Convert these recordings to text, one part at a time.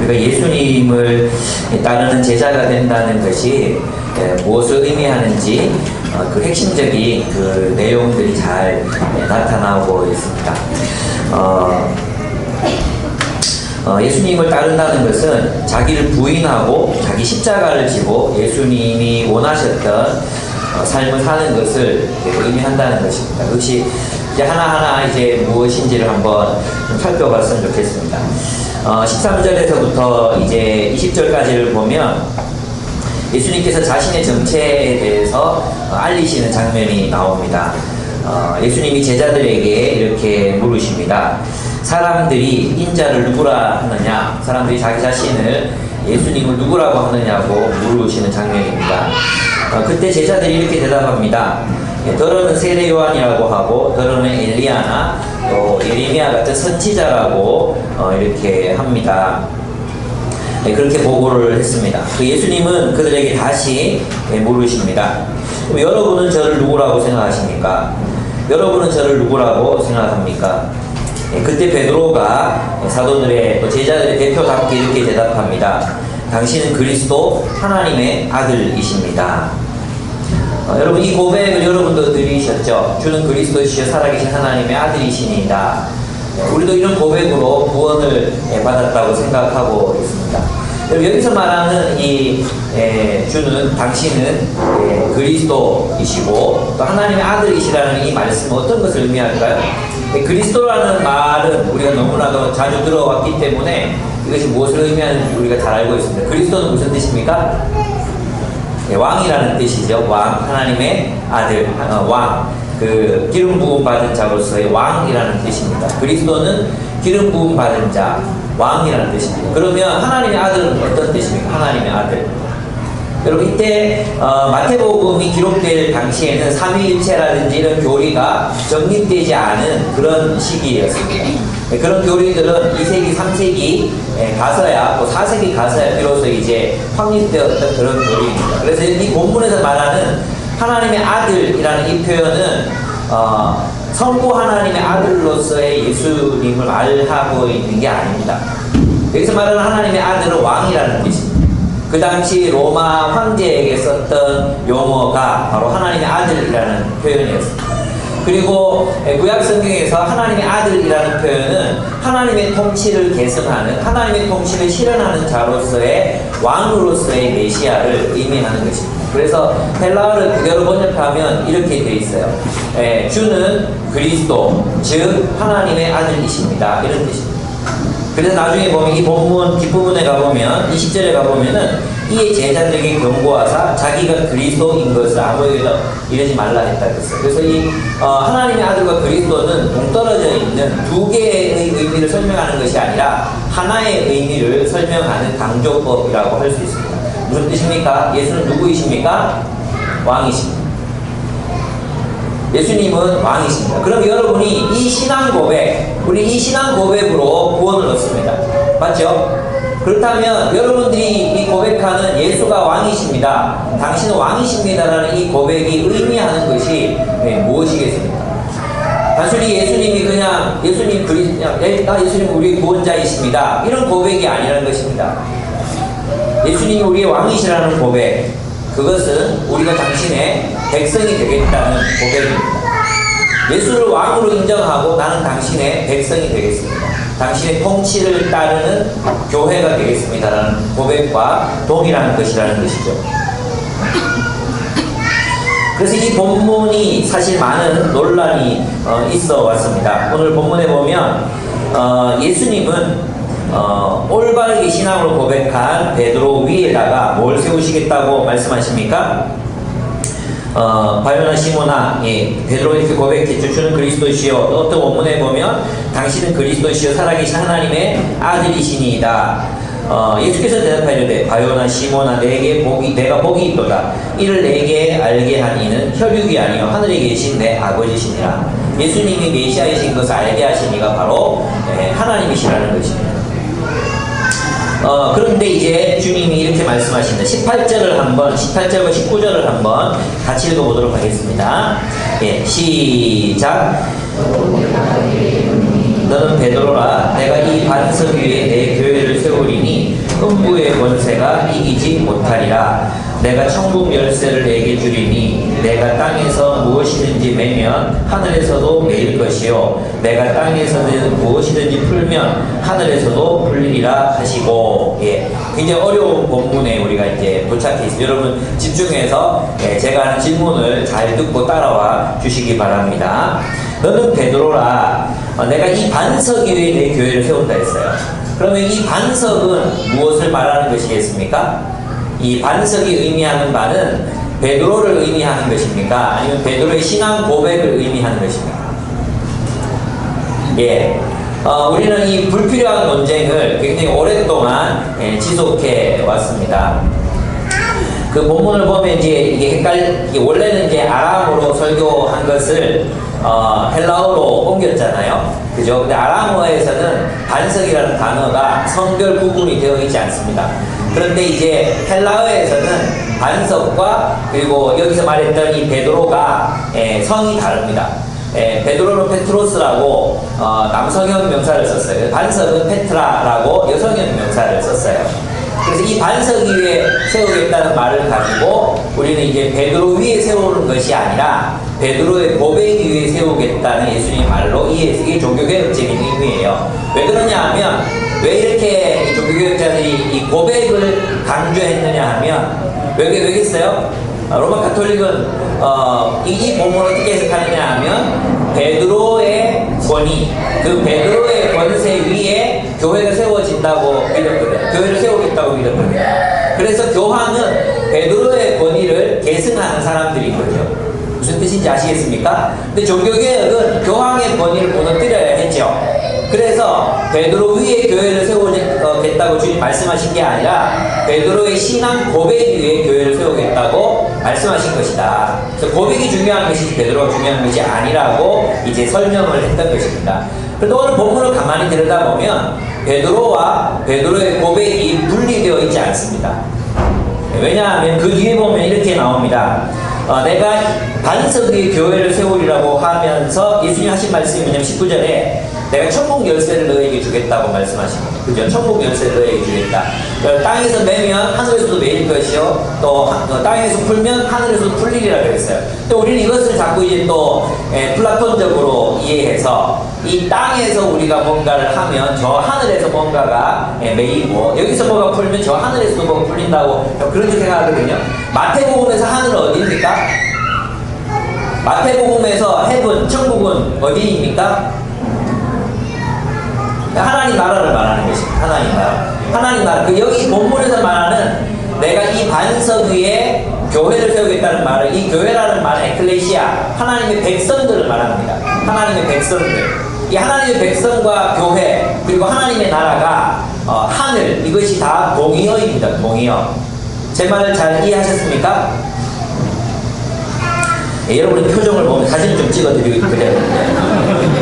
우리가 예수님을 따르는 제자가 된다는 것이 무엇을 의미하는지 그 핵심적인 그 내용들이 잘 나타나고 있습니다. 예수님을 따른다는 것은 자기를 부인하고 자기 십자가를 지고 예수님이 원하셨던 삶을 사는 것을 의미한다는 것입니다. 그것이 이제 하나하나 이제 무엇인지를 한번 좀 살펴봤으면 좋겠습니다. 13절에서부터 이제 20절까지를 보면 예수님께서 자신의 정체에 대해서 알리시는 장면이 나옵니다. 예수님이 제자들에게 이렇게 물으십니다. 사람들이 인자를 누구라 하느냐? 사람들이 자기 자신을 예수님을 누구라고 하느냐고 물으시는 장면입니다. 그때 제자들이 이렇게 대답합니다. 더러는 세례 요한이라고 하고 더러는 엘리야나 또 예레미야 같은 선지자라고 이렇게 합니다. 그렇게 보고를 했습니다. 예수님은 그들에게 다시 물으십니다. 그럼 여러분은 저를 누구라고 생각하십니까? 여러분은 저를 누구라고 생각합니까? 그때 베드로가 사도들의 또 제자들의 대표답게 이렇게 대답합니다. 당신은 그리스도 하나님의 아들이십니다. 여러분 이 고백을 여러분도 들으셨죠? 주는 그리스도시여 살아계신 하나님의 아들이시니이다. 우리도 이런 고백으로 구원을 받았다고 생각하고 있습니다. 여기서 말하는 이 주는 당신은 그리스도이시고 또 하나님의 아들이시라는 이 말씀은 어떤 것을 의미할까요? 그리스도라는 말은 우리가 너무나도 자주 들어왔기 때문에 이것이 무엇을 의미하는지 우리가 잘 알고 있습니다. 그리스도는 무슨 뜻입니까? 왕이라는 뜻이죠. 왕, 하나님의 아들, 왕. 그 기름 부음 받은 자로서의 왕이라는 뜻입니다. 그리스도는 기름 부음 받은 자, 왕이라는 뜻입니다. 그러면 하나님의 아들은 어떤 뜻입니까? 하나님의 아들. 여러분 이때 마태복음이 기록될 당시에는 삼위일체라든지 이런 교리가 정립되지 않은 그런 시기였습니다. 그런 교리들은 2세기, 3세기 가서야 또 4세기 가서야 비로소 이제 확립되었던 그런 교리입니다. 그래서 이 본문에서 말하는 하나님의 아들이라는 이 표현은 성부 하나님의 아들로서의 예수님을 말하고 있는 게 아닙니다. 여기서 말하는 하나님의 아들은 왕이라는 뜻입니다. 그 당시 로마 황제에게 썼던 용어가 바로 하나님의 아들이라는 표현이었습니다. 그리고 구약 성경에서 하나님의 아들이라는 표현은 하나님의 통치를 계승하는, 하나님의 통치를 실현하는 자로서의 왕으로서의 메시아를 의미하는 것입니다. 그래서 헬라어를 그대로 번역하면 이렇게 되어 있어요. 주는 그리스도, 즉 하나님의 아들이십니다. 이런 뜻입니다. 그래서 나중에 보면 이 본문 뒷부분에 가보면 20절에 가보면은 이에 제자들에게 경고하사 자기가 그리스도인 것을 아무에게도 이러지 말라 했다 그랬어요. 그래서 이 하나님의 아들과 그리스도는 동떨어져 있는 두 개의 의미를 설명하는 것이 아니라 하나의 의미를 설명하는 강조법이라고 할 수 있습니다. 무슨 뜻입니까? 예수는 누구이십니까? 왕이십니다. 예수님은 왕이십니다. 그럼 여러분이 이 신앙 고백, 우리 이 신앙 고백으로 구원을 얻습니다. 맞죠? 그렇다면 여러분들이 이 고백하는 예수가 왕이십니다. 당신은 왕이십니다라는 이 고백이 의미하는 것이 무엇이겠습니까? 단순히 예수님이 그냥 예수님 우리 구원자이십니다. 이런 고백이 아니라는 것입니다. 예수님이 우리의 왕이시라는 고백, 그것은 우리가 당신의 백성이 되겠다는 고백입니다. 예수를 왕으로 인정하고 나는 당신의 백성이 되겠습니다. 당신의 통치를 따르는 교회가 되겠습니다라는 고백과 동일한 것이라는 것이죠. 그래서 이 본문이 사실 많은 논란이 있어 왔습니다. 오늘 본문에 보면 예수님은 올바르게 신앙으로 고백한 베드로 위에다가 뭘 세우시겠다고 말씀하십니까? 바요나 시모나, 베드로 이렇게 고백했죠. 주는 그리스도시요. 어떤 원문에 보면 당신은 그리스도시요 살아계신 하나님의 아들이시니이다. 예수께서 대답하려되 바요나 시모나 내가 복이 있도다. 이를 내게 알게 한 이는 혈육이 아니요 하늘에 계신 내 아버지시니라. 예수님이 메시아이신 것을 알게 하신 이가 바로 하나님이시라는 것입니다. 그런데 이제 주님이 이렇게 말씀하십니다. 18절과 19절을 한번 같이 읽어보도록 하겠습니다. 시작. 너는 베드로라. 내가 이 반석 위에 내 교회를 세우리니 천국의 권세가 이기지 못하리라. 내가 천국 열쇠를 내게 주리니 내가 땅에서 무엇이든지 매면 하늘에서도 매일 것이요 내가 땅에서 무엇이든지 풀면 하늘에서도 풀리리라 하시고. 예, 굉장히 어려운 본문에 우리가 이제 도착해 있습니다. 여러분 집중해서 제가 하는 질문을 잘 듣고 따라와 주시기 바랍니다. 너는 베드로라. 내가 이 반석 위에 내 교회를 세운다 했어요. 그러면 이 반석은 무엇을 말하는 것이겠습니까? 이 반석이 의미하는 바는 베드로를 의미하는 것입니까? 아니면 베드로의 신앙 고백을 의미하는 것입니까? 예, 우리는 이 불필요한 논쟁을 굉장히 오랫동안 지속해 왔습니다. 그 본문을 보면 이제 이게 원래는 이제 아람어로 설교한 것을 헬라어로 옮겼잖아요. 그죠? 근데 아람어에서는 반석이라는 단어가 성별 구분이 되어 있지 않습니다. 그런데 이제 헬라어에서는 반석과 그리고 여기서 말했던 이 베드로가 성이 다릅니다. 베드로는 페트로스라고 남성형 명사를 썼어요. 반석은 페트라라고 여성형 명사를 썼어요. 그래서 이 반석 위에 세우겠다는 말을 가지고 우리는 이제 베드로 위에 세우는 것이 아니라 베드로의 고백 위에 세우겠다는 예수님의 말로 이게 종교개혁적인 의미예요. 왜 그러냐 하면, 왜 이렇게 종교개혁자들이 이 고백을 강조했느냐 하면, 왜겠어요? 로마 카톨릭은 이 본문을 어떻게 해석하느냐 하면 베드로의 권위, 그 베드로의 권세 위에 교회가 세워진다고 믿었거든요. 교회를 세우겠다고 믿었거든요. 그래서 교황은 베드로의 권위를 계승하는 사람들이거든요. 무슨 뜻인지 아시겠습니까? 근데 종교개혁은 교황의 권위를 무너뜨려야 했죠. 그래서 베드로 위에 교회를 세우겠다고 주님 말씀하신 게 아니라 베드로의 신앙 고백 위에 교회를 세우겠다고 말씀하신 것이다. 그래서 고백이 중요한 것이지 베드로가 중요한 것이 아니라고 이제 설명을 했던 것입니다. 그런데 오늘 본문을 가만히 들여다보면 베드로와 베드로의 고백이 분리되어 있지 않습니다. 왜냐하면 그 뒤에 보면 이렇게 나옵니다. 내가 반석 위에 교회를 세우리라고 하면서 예수님 하신 말씀이 뭐냐면 19절에 내가 천국 열쇠를 너에게 주겠다고 말씀하신 거예요. 그죠? 천국 열쇠를 너에게 주겠다. 땅에서 매면 하늘에서도 매일 것이요. 또 땅에서 풀면 하늘에서도 풀리리라 그랬어요. 또 우리는 이것을 자꾸 이제 또 플라톤적으로 이해해서 이 땅에서 우리가 뭔가를 하면 저 하늘에서 뭔가가 매이고 여기서 뭐가 풀면 저 하늘에서도 뭐가 풀린다고 그런 생각하거든요. 마태복음에서 하늘은 어디입니까? 마태복음에서 헤븐, 천국은 어디입니까? 하나님 나라를 말하는 것입니다. 하나님 나라. 하나님 나라. 여기 본문에서 말하는 내가 이 반석 위에 교회를 세우겠다는 말을, 이 교회라는 말은 에클레시아, 하나님의 백성들을 말합니다. 하나님의 백성들. 이 하나님의 백성과 교회, 그리고 하나님의 나라가 하늘, 이것이 다 동의어입니다. 동의어. 제 말을 잘 이해하셨습니까? 여러분의 표정을 보면 사진 좀 찍어드리고 그래요.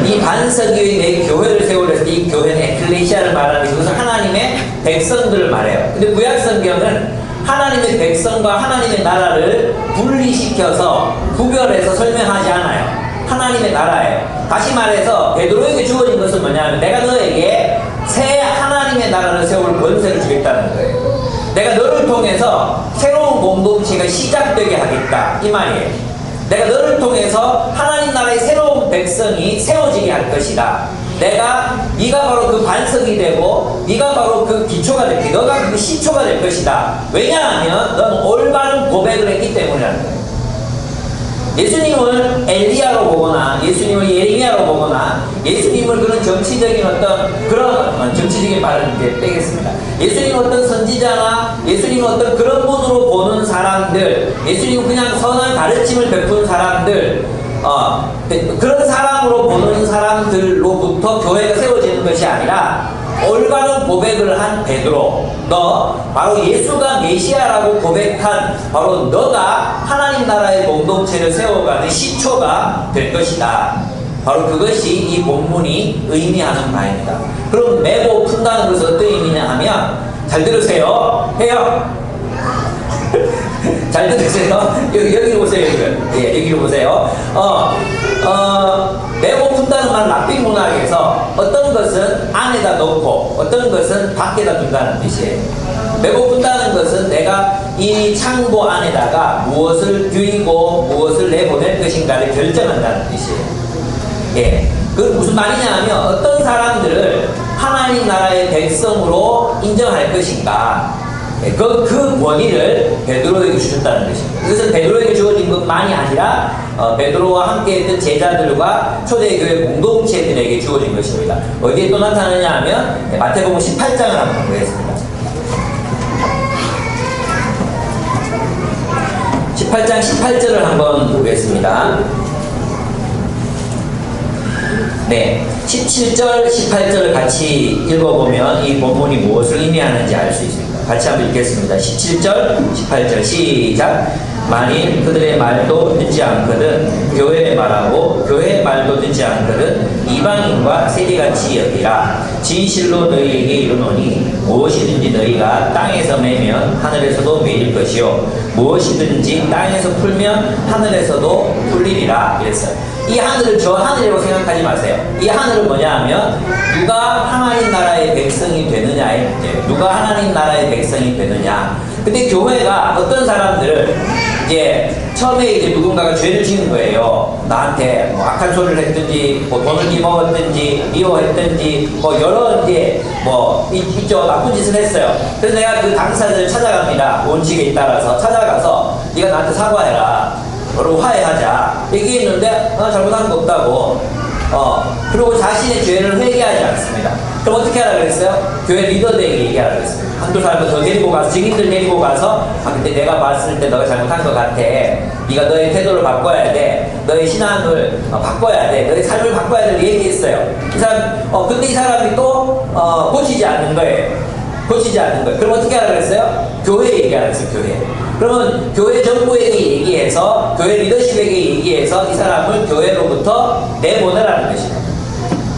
이 반석 위에 내 교회를 세우려서 이 교회는 에클레시아를 말하는 것은 하나님의 백성들을 말해요. 근데 구약성경은 하나님의 백성과 하나님의 나라를 분리시켜서 구별해서 설명하지 않아요. 하나님의 나라예요. 다시 말해서 베드로에게 주어진 것은 뭐냐면 내가 너에게 새 하나님의 나라를 세울 권세를 주겠다는 거예요. 내가 너를 통해서 새로운 공동체가 시작되게 하겠다 이 말이에요. 내가 너를 통해서 하나님 나라의 새로운 백성이 세워지게 할 것이다. 네가 바로 그 반석이 되고 네가 바로 그 기초가 될 것이다. 너가 그 시초가 될 것이다. 왜냐하면 넌 올바른 고백을 했기 때문이라는 거예요. 예수님을 엘리야로 보거나 예수님을 예레미야로 보거나 예수님을 그런 정치적인 어떤 그런 정치적인 말을 이제 빼겠습니다. 예수님을 어떤 선지자나 예수님을 어떤 그런 분으로 보는 사람들, 예수님은 그냥 선한 가르침을 베푼 사람들, 그런 사람으로 보는 사람들로부터 교회가 세워지는 것이 아니라 올바른 고백을 한 베드로, 너 바로 예수가 메시아라고 고백한 바로 너가 하나님 나라의 공동체를 세워가는 시초가 될 것이다. 바로 그것이 이 본문이 의미하는 바입니다. 그럼 메고 푼다는 것은 어떤 의미냐 하면, 잘 들으세요. 해요. 잘 들으세요. 여기로 보세요. 여기로 보세요. 메고 푼다는 말은 랍빅 문학에서 어떤 것은 안에 안에다 넣고 어떤 것은 밖에다 둔다는 뜻이에요. 배고픈다는 것은 내가 이 창고 안에다가 무엇을 들이고 무엇을 내보낼 것인가를 결정한다는 뜻이에요. 예. 그 무슨 말이냐 하면 어떤 사람들을 하나님 나라의 백성으로 인정할 것인가, 그 권위를 베드로에게 주셨다는 것입니다. 그것은 베드로에게 주어진 것만이 아니라 베드로와 함께 했던 제자들과 초대교회 공동체들에게 주어진 것입니다. 어디에 또 나타나느냐 하면 마태복음 18장을 한번 보겠습니다. 18장 18절을 한번 보겠습니다. 네, 17절, 18절을 같이 읽어보면 이 본문이 무엇을 의미하는지 알 수 있습니다. 같이 한번 읽겠습니다. 17절, 18절 시작. 만일 그들의 말도 듣지 않거든 교회의 말하고 교회의 말도 듣지 않거든 이방인과 세리같이 여기라. 진실로 너희에게 이르노니 무엇이든지 너희가 땅에서 매면 하늘에서도 매일 것이요 무엇이든지 땅에서 풀면 하늘에서도 풀리리라. 이랬어요. 이 하늘을 저 하늘이라고 생각하지 마세요. 이 하늘은 뭐냐 하면 누가 하나님 나라의 백성이 되느냐의 문제예요. 누가 하나님 나라의 백성이 되느냐. 근데 교회가 어떤 사람들을 이제 처음에 이제 누군가가 죄를 지은 거예요. 나한테 뭐 악한 소리를 했든지 뭐 돈을 뒤먹었든지 미워했든지 뭐 여러 이제 뭐 이쪽 나쁜 짓을 했어요. 그래서 내가 그 당사자를 찾아갑니다. 원칙에 따라서 찾아가서 네가 나한테 사과해라. 너를 화해하자. 얘기했는데 잘못한 거 없다고. 그리고 자신의 죄를 회개하지 않습니다. 그럼 어떻게 하라 그랬어요? 교회 리더들에게 얘기하라 그랬어요. 한두 사람을 더 데리고 가서 증인들 데리고 가서 근데 내가 봤을 때 너가 잘못한 것 같아. 네가 너의 태도를 바꿔야 돼. 너의 신앙을 바꿔야 돼. 너의 삶을 바꿔야 돼. 얘기했어요. 이 사람 근데 이 사람이 또 고치지 않는 거예요. 고치지 않는 거예요. 그럼 어떻게 하라 그랬어요? 교회에 얘기하라 그랬어요. 교회. 그러면 교회 정부에게 얘기해서 교회 리더십에게 얘기해서 이 사람을 교회로부터 내보내라는 것입니다.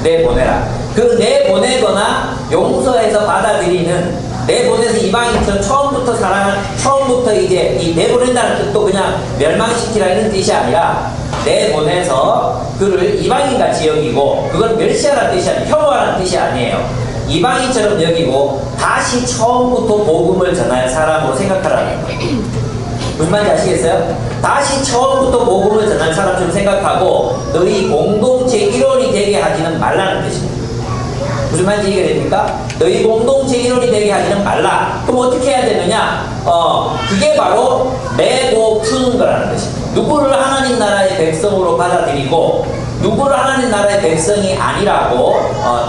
내보내라. 그 내보내거나 용서해서 받아들이는, 내보내서 이방인처럼 처음부터 이제 이 내보낸다는 뜻도 그냥 멸망시키라는 뜻이 아니라 내보내서 그를 이방인같이 여기고, 그걸 멸시하라는 뜻이 아니에요. 혐오하라는 뜻이 아니에요. 이방인처럼 여기고 다시 처음부터 복음을 전할 사람으로 생각하라는 거예요. 무슨 말인지 아시겠어요? 다시 처음부터 복음을 전할 사람처럼 생각하고 너희 공동체 일원이 되게 하지는 말라는 뜻입니다. 무슨 말인지 이해가 됩니까? 너희 공동체 일원이 되게 하지는 말라. 그럼 어떻게 해야 되느냐? 그게 바로 매고 푸는 거라는 것입니다. 누구를 하나님 나라의 백성으로 받아들이고 누구를 하나님 나라의 백성이 아니라고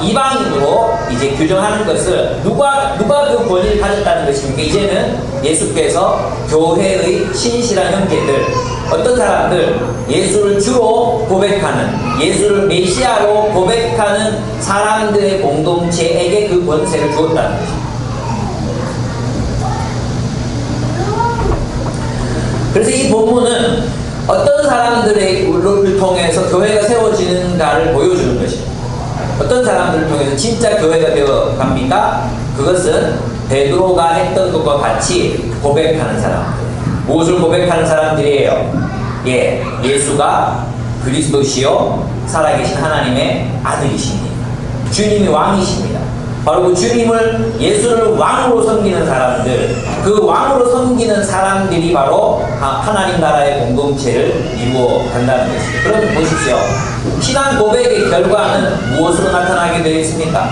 이방인으로 이제 규정하는 것을 누가 그 권위를 가졌다는 것입니까? 이제는 예수께서 교회의 신실한 형제들, 어떤 사람들, 예수를 주로 고백하는, 예수를 메시아로 고백하는 사람들의 공동체에게 그 권세를 주었다는 것입니다. 그래서 이 본문은 어떤 사람들을 통해서 교회가 세워지는가를 보여주는 것입니다. 어떤 사람들을 통해서 진짜 교회가 되어 갑니까? 그것은 베드로가 했던 것과 같이 고백하는 사람들. 무엇을 고백하는 사람들이에요? 예수가 그리스도시요 살아계신 하나님의 아들이십니다. 주님이 왕이십니다. 바로 그 주님을, 예수를 왕으로 섬기는 사람들, 그 왕으로 섬기는 사람들이 바로 하나님 나라의 공동체를 이루어 간다는 것입니다. 그럼 보십시오. 신앙 고백의 결과는 무엇으로 나타나게 되어 있습니까?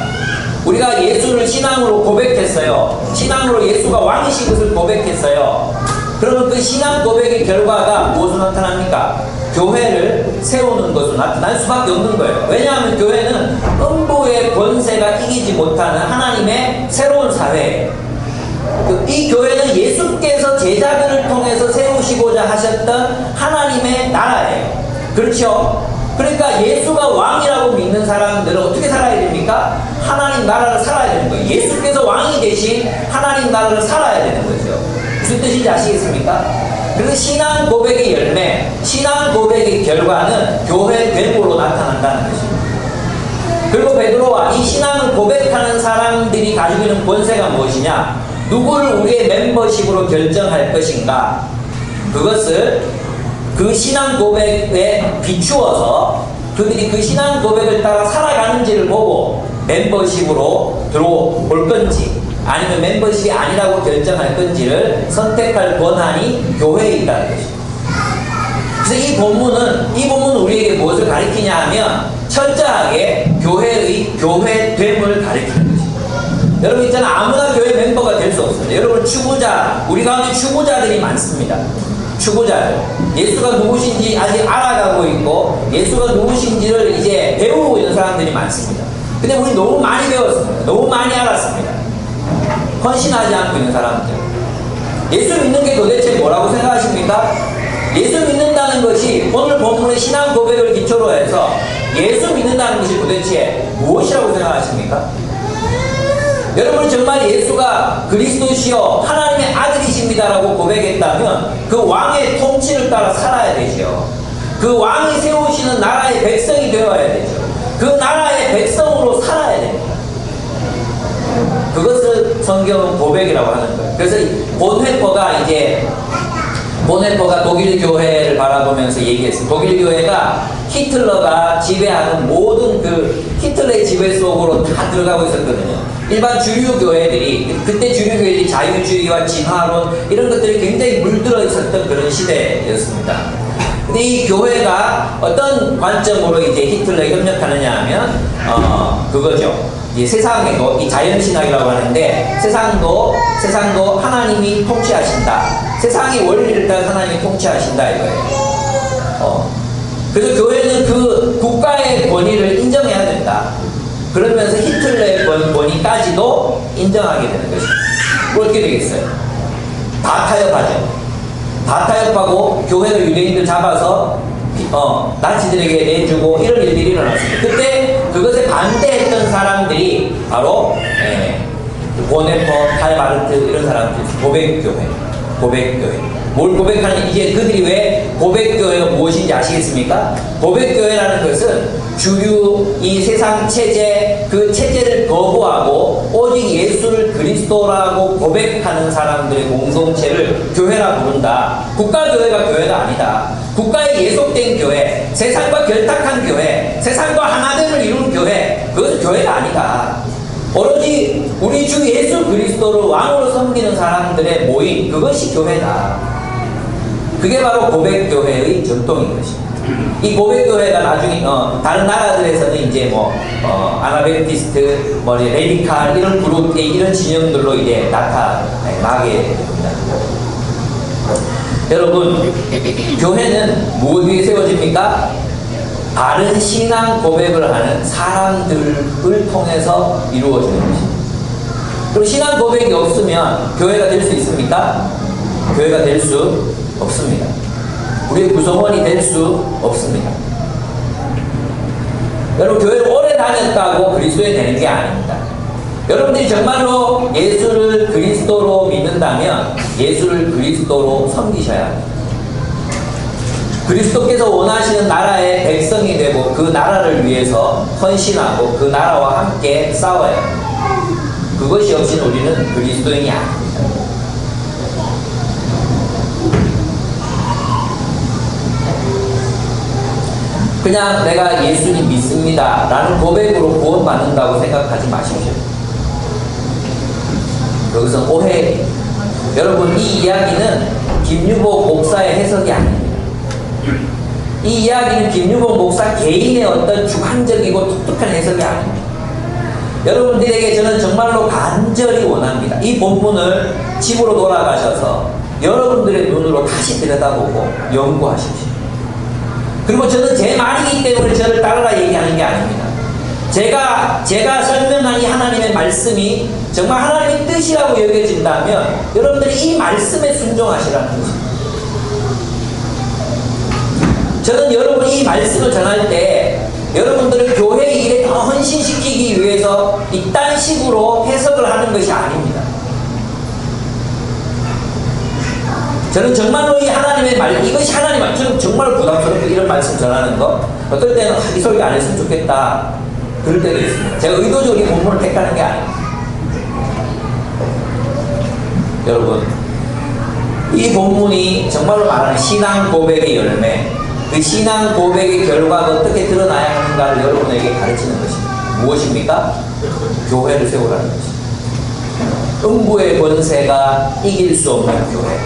우리가 예수를 신앙으로 고백했어요. 신앙으로 예수가 왕이신 것을 고백했어요. 그러면 그 신앙 고백의 결과가 무엇으로 나타납니까? 교회를 세우는 것으로 나타날 수밖에 없는 거예요. 왜냐하면 교회는 음부의 권세가 이기지 못하는 하나님의 새로운 사회예요. 이 교회는 예수께서 제자들을 통해서 세우시고자 하셨던 하나님의 나라예요. 그렇죠? 그러니까 예수가 왕이라고 믿는 사람들은 어떻게 살아야 됩니까? 하나님 나라를 살아야 되는 거예요. 예수께서 왕이 되신 하나님 나라를 살아야 되는 거죠. 무슨 뜻인지 아시겠습니까? 그래서 신앙 고백의 열매, 신앙 고백의 결과는 교회 되므로 나타난다는 것입니다. 그리고 베드로와 이 신앙을 고백하는 사람들이 가지고 있는 권세가 무엇이냐? 누구를 우리의 멤버십으로 결정할 것인가? 그것을 그 신앙 고백에 비추어서 그들이 그 신앙 고백을 따라 살아가는지를 보고 멤버십으로 들어올 건지 아니면 멤버십이 아니라고 결정할 건지를 선택할 권한이 교회에 있다는 것입니다. 그래서 이 본문은 우리에게 무엇을 가리키냐 하면 철저하게 교회됨을 가리키는 것입니다. 여러분 있잖아, 아무나 교회 멤버가 될 수 없습니다. 여러분 우리 가운데 추구자들이 많습니다. 추구자들. 예수가 누구신지 아직 알아가고 있고 예수가 누구신지를 이제 배우고 있는 사람들이 많습니다. 근데 우리 너무 많이 배웠습니다. 너무 많이 알았습니다. 헌신하지 않고 있는 사람들. 예수 믿는 게 도대체 뭐라고 생각하십니까? 예수 믿는다는 것이 오늘 본문의 신앙 고백을 기초로 해서 예수 믿는다는 것이 도대체 무엇이라고 생각하십니까? 여러분 정말 예수가 그리스도시요 하나님의 아들이십니다라고 고백했다면 그 왕의 통치를 따라 살아야 되죠. 그 왕이 세우시는 나라의 백성이 되어야 되죠. 그 나라의 백성으로 살아야 됩니다. 그것을 성경은 고백이라고 하는 거예요. 그래서 본헤퍼가 독일 교회를 바라보면서 얘기했어요. 독일 교회가 히틀러가 지배하는 모든 히틀러의 지배 속으로 다 들어가고 있었거든요. 일반 주류 교회들이, 그때 주류 교회들이 자유주의와 진화론 이런 것들이 굉장히 물들어 있었던 그런 시대였습니다. 근데 이 교회가 어떤 관점으로 이제 히틀러에 협력하느냐 하면 그거죠. 세상에도 이 자연신학이라고 하는데 세상도 하나님이 통치하신다. 세상의 원리를 따라 하나님이 통치하신다 이거예요. 그래서 교회는 그 국가의 권위를 인정해야 된다. 그러면서 히틀러의 권위까지도 인정하게 되는 것입니다. 어떻게 되겠어요? 다 타협하죠. 다 타협하고 교회를 유대인들 잡아서 나치들에게 내주고 이런 일들이 일어났습니다. 그때 그것에 반대했던 사람들이 바로 보네퍼, 칼바르트 이런 사람들, 고백교회. 뭘 고백하는, 이제 그들이 왜 고백교회가 무엇인지 아시겠습니까? 고백교회라는 것은 주류 이 세상 체제, 그 체제를 거부하고 오직 예수를 그리스도라고 고백하는 사람들의 공동체를 교회라 부른다. 국가교회가 교회가 아니다. 국가에 예속된 교회, 세상과 결탁한 교회, 세상과 하나됨을 이룬 교회, 그것은 교회가 아니다. 오로지 우리 주 예수 그리스도를 왕으로 섬기는 사람들의 모임, 그것이 교회다. 그게 바로 고백교회의 전통인 것입니다. 이 고백교회가 나중에 다른 나라들에서는 이제 아나베프티스트, 레디칼 이런 그룹, 이런 진영들로 이제 나타나게 됩니다. 여러분, 교회는 무엇 위에 세워집니까? 바른 신앙 고백을 하는 사람들을 통해서 이루어지는 것입니다. 그리고 신앙 고백이 없으면 교회가 될 수 있습니까? 교회가 될 수 없습니다. 우리의 구성원이 될 수 없습니다. 여러분, 교회를 오래 다녔다고 그리스도에 되는 게 아닙니다. 여러분들이 정말로 예수를 그리스도로 믿는다면 예수를 그리스도로 섬기셔야 합니다. 그리스도께서 원하시는 나라의 백성이 되고 그 나라를 위해서 헌신하고 그 나라와 함께 싸워야 합니다. 그것이 없이는 우리는 그리스도인이 아닙니다. 그냥 내가 예수님 믿습니다 라는 고백으로 구원받는다고 생각하지 마십시오. 여기서 오해입니다. 여러분, 이 이야기는 김유복 목사의 해석이 아닙니다. 이 이야기는 김유복 목사 개인의 어떤 주관적이고 독특한 해석이 아닙니다. 여러분들에게 저는 정말로 간절히 원합니다. 이 본문을 집으로 돌아가셔서 여러분들의 눈으로 다시 들여다보고 연구하십시오. 그리고 저는 제 말이기 때문에 저를 따르라 얘기하는 게 아닙니다. 제가 설명한 이 하나님의 말씀이 정말 하나님의 뜻이라고 여겨진다면 여러분들이 이 말씀에 순종하시라는 것입니다. 저는 여러분이 이 말씀을 전할 때 여러분들을 교회의 일에 더 헌신시키기 위해서 이딴 식으로 해석을 하는 것이 아닙니다. 저는 정말로 이 하나님의 말, 이것이 하나님 말, 저는 정말 부담스럽고 이런 말씀 전하는 거, 어떨 때는 이 소리 안 했으면 좋겠다, 그럴 때도 있습니다. 제가 의도적으로 이 본문을 택하는 게 아닙니다. 여러분, 이 본문이 정말로 말하는 신앙 고백의 열매, 그 신앙 고백의 결과가 어떻게 드러나야 하는가를 여러분에게 가르치는 것입니다. 무엇입니까? 교회를 세우라는 것입니다. 음부의 권세가 이길 수 없는 교회,